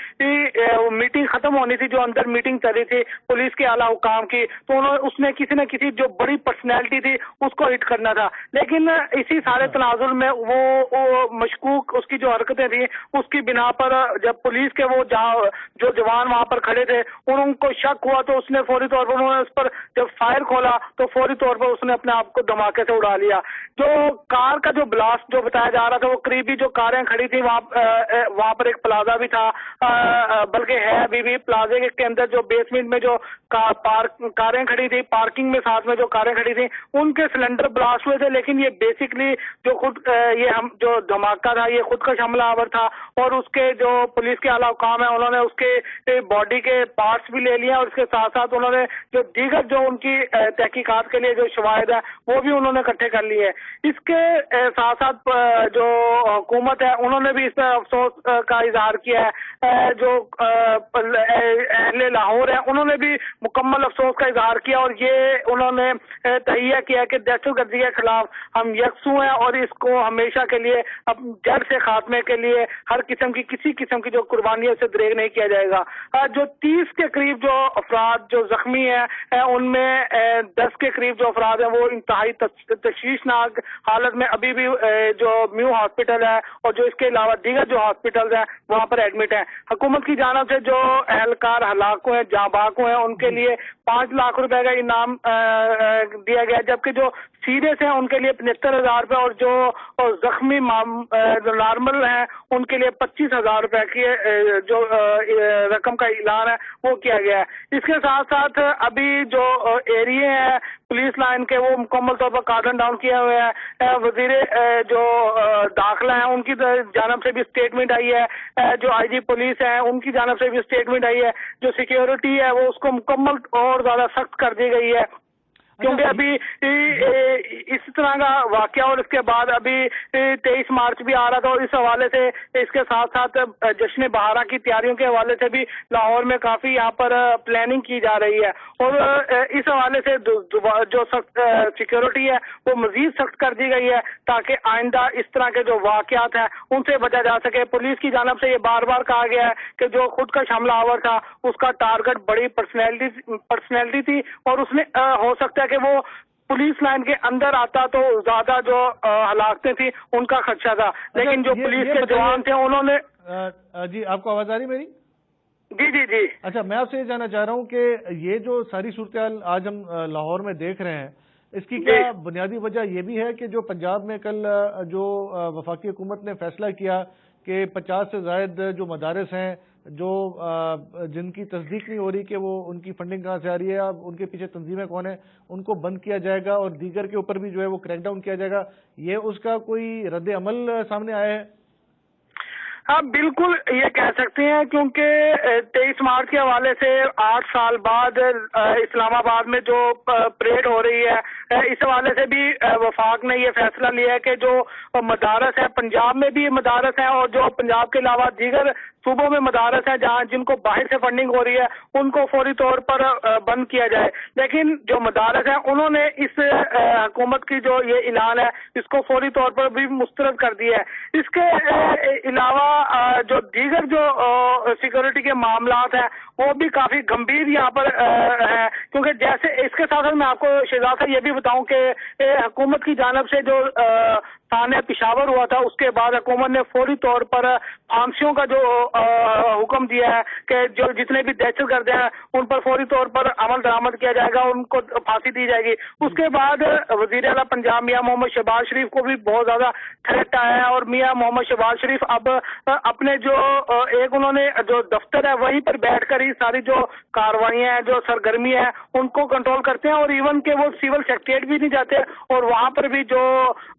मीटिंग खत्म होनी थी, जो अंदर मीटिंग चल रही थी पुलिस के आला हुकाम की, तो उसने किसी न किसी जो बड़ी पर्सनैलिटी थी उसको हिट करना था। लेकिन इसी सारे तनाजुल में वो मशकूक उसकी जो हरकतें थी उसकी बिना पर जब पुलिस के वो जो जवान वहां पर खड़े थे उनको शक हुआ, तो उसने फौरी तौर पर उन्होंने उस पर जब फायर खोला तो फौरी तौर पर उसने अपने आप को धमाके से उड़ा लिया। जो कार का जो ब्लास्ट जो बताया जा रहा था वो करीबी जो कारें खड़ी थी वहां पर एक प्लाजा भी था, बल्कि है अभी भी प्लाजे के अंदर जो बेसमेंट में जो कारें खड़ी थी, पार्किंग में साथ में जो कारें खड़ी थी उनके सिलेंडर ब्लास्ट हुए थे। लेकिन ये बेसिकली जो ये हम जो धमाका था ये खुदकश हमलावर था और उसके जो पुलिस के आला हुकाम है उन्होंने उसके बॉडी के पार्ट्स भी ले लिए और इसके साथ साथ उन्होंने जो दीगर जो उनकी तहकीकात के लिए जो शवाहिद है वो भी उन्होंने इकट्ठे कर लिए। इसके साथ साथ जो हुकूमत है उन्होंने भी इस पर अफसोस का इजहार किया है। जो अहले लाहौर है उन्होंने भी मुकम्मल अफसोस का इजहार किया और ये उन्होंने तहिया किया कि दहशतगर्दी के खिलाफ हम यकसू हैं और इसको हमेशा के लिए जड़ से खात्मे के लिए हर किस्म की किसी किस्म की जो कुर्बानियों से दरेग नहीं किया जाएगा। जो 30 के करीब जो अफराद जो जख्मी है उनमें 10 के करीब जो अफराद हैं वो इंतहाई तशवीशनाक हालत में अभी भी जो म्यू हॉस्पिटल है और जो इसके अलावा दीगर जो हॉस्पिटल हैं वहां पर एडमिट हैं। हुकूमत की जानिब से जो एहलकार हलाक हुए हैं, जांबाक हुए हैं, उनके लिए 5 लाख रुपए का इनाम दिया गया, जबकि जो सीरियस हैं उनके लिए 75,000 रुपए और जो जख्मी जो नॉर्मल हैं उनके लिए 25,000 रुपए की जो रकम का ऐलान है वो किया गया है। इसके साथ साथ अभी जो एरिया है पुलिस लाइन के वो मुकम्मल तौर पर कार्डन डाउन किए हुए हैं। वजीर जो दाखिला है उनकी जानब से भी स्टेटमेंट आई है, जो आईजी पुलिस है उनकी जानब से भी स्टेटमेंट आई है। जो सिक्योरिटी है वो उसको मुकम्मल और ज्यादा सख्त कर दी गई है, क्योंकि अभी इस तरह का वाकया और इसके बाद अभी 23 मार्च भी आ रहा था और इस हवाले से इसके साथ साथ जश्न बहारा की तैयारियों के हवाले से भी लाहौर में काफी यहाँ पर प्लानिंग की जा रही है और इस हवाले से जो सिक्योरिटी है वो मजीद सख्त कर दी गई है ताकि आइंदा इस तरह के जो वाकयात हैं उनसे बचा जा सके। पुलिस की जानब से ये बार बार कहा गया है कि जो खुदकश हमलावर था उसका टारगेट बड़ी पर्सनैलिटी थी और उसने हो सकता है कि वो पुलिस लाइन के अंदर आता तो ज्यादा जो हलाकतें थी उनका खदशा था, लेकिन जो पुलिस के जवान थे उन्होंने जी आपको आवाज आ रही मेरी? जी जी जी। अच्छा, मैं आपसे ये जानना चाह रहा हूँ कि ये जो सारी सूरत आज हम लाहौर में देख रहे हैं इसकी क्या बुनियादी वजह ये भी है कि जो पंजाब में कल जो वफाकी हुकूमत ने फैसला किया कि 50 से ज्यादा जो मदारस हैं जो जिनकी तस्दीक नहीं हो रही कि वो उनकी फंडिंग कहाँ से आ रही है, अब उनके पीछे तंजीमें कौन है, उनको बंद किया जाएगा और दीगर के ऊपर भी जो है वो क्रैकडाउन किया जाएगा, ये उसका कोई रद्द अमल सामने आया है? हाँ बिल्कुल ये कह सकते हैं, क्योंकि 23 मार्च के हवाले से 8 साल बाद इस्लामाबाद में जो परेड हो रही है इस हवाले से भी वफाक ने ये फैसला लिया है कि जो मदारस है पंजाब में भी मदारस है और जो पंजाब के अलावा दीगर सूबों में मदारस है जहाँ जिनको बाहर से फंडिंग हो रही है उनको फौरी तौर पर बंद किया जाए। लेकिन जो मदारस है उन्होंने इस हुकूमत की जो ये ऐलान है इसको फौरी तौर पर भी मुस्तरद कर दिया है। इसके अलावा जो दीगर जो सिक्योरिटी के मामलात हैं वो भी काफी गंभीर यहाँ पर है, क्योंकि जैसे इसके साथ साथ मैं आपको शहजाद साहब ये भी बताऊं कि हुकूमत की जानब से जो थाने पिशावर हुआ था उसके बाद हुकूमत ने फौरी तौर पर फांसियों का जो हुक्म दिया है कि जो जितने भी दहशतगर्द हैं उन पर फौरी तौर पर अमल दरामद किया जाएगा, उनको फांसी दी जाएगी। उसके बाद वजीर आला पंजाब मियां मोहम्मद शहबाज शरीफ को भी बहुत ज्यादा थ्रेट आया है और मियां मोहम्मद शहबाज शरीफ अब अपने जो एक उन्होंने जो दफ्तर है वहीं पर बैठकर ही सारी जो कार्रवाइयां हैं जो सरगर्मी है उनको कंट्रोल करते हैं, और इवन के वो सिविल सेक्रेटरीट भी नहीं जाते, और वहाँ पर भी जो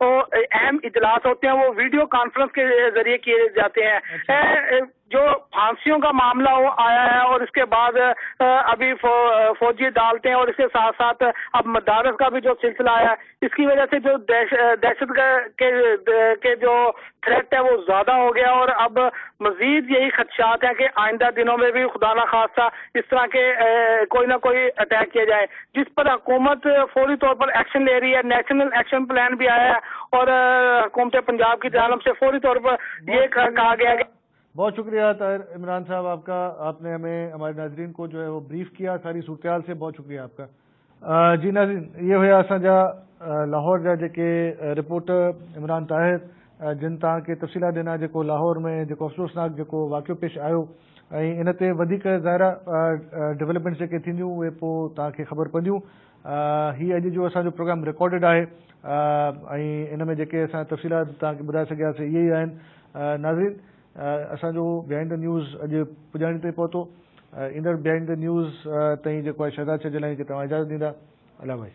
अहम इजलास होते हैं वो वीडियो कॉन्फ्रेंस के जरिए किए जाते हैं। जो फांसियों का मामला वो आया है, और इसके बाद अभी फौजी डालते हैं, और इसके साथ साथ अब मदारस का भी जो सिलसिला आया है, इसकी वजह से जो दहशत के जो थ्रेट है वो ज्यादा हो गया, और अब मजीद यही खदशात हैं कि आइंदा दिनों में भी खुदा ना खास्ता इस तरह के कोई ना कोई अटैक किया जाए, जिस पर हुकूमत फौरी तौर पर एक्शन ले रही है। नेशनल एक्शन प्लान भी आया है, और हुकूमत पंजाब की जानिब से फौरी तौर पर ये कहा गया है। बहुत शुक्रिया ताहिर इमरान साहब आपका, आपने हमें हमारे नाजरीन को जो है वो ब्रीफ किया सारी सूरत हाल से, बहुत शुक्रिया आपका। जी नाज़रीन, ये हुआ असांजा लाहौर जा जेके रिपोर्टर इमरान ताहिर, जिन तव्हांखे तफ़सीला ॾिना जेको लाहौर में जेको अफ़सोसनाक जेको वाक़ियो पेश आयो, ऐं इन ते वधीक ज़ाहिरा डेवलपमेंट्स जेके थींदियूं उहे पोइ तव्हांखे ख़बर पवंदियूं। हीअ अॼु जो असांजो प्रोग्राम रिकॉर्डेड आहे, ऐं इन में जेके असां तफ़सीलात तव्हांखे ॿुधाए सघियासीं इहे ई आहिनि। नाज़रीन, असांजो बिहाइंड द न्यूज़ अॼु पुॼाणी ते पहुतो। ईंदड़ बिहाइंड द न्यूज़ ताईं जेको आहे शहज़ाद छजलानी खे तव्हां इजाज़त ॾींदा। अला भाई।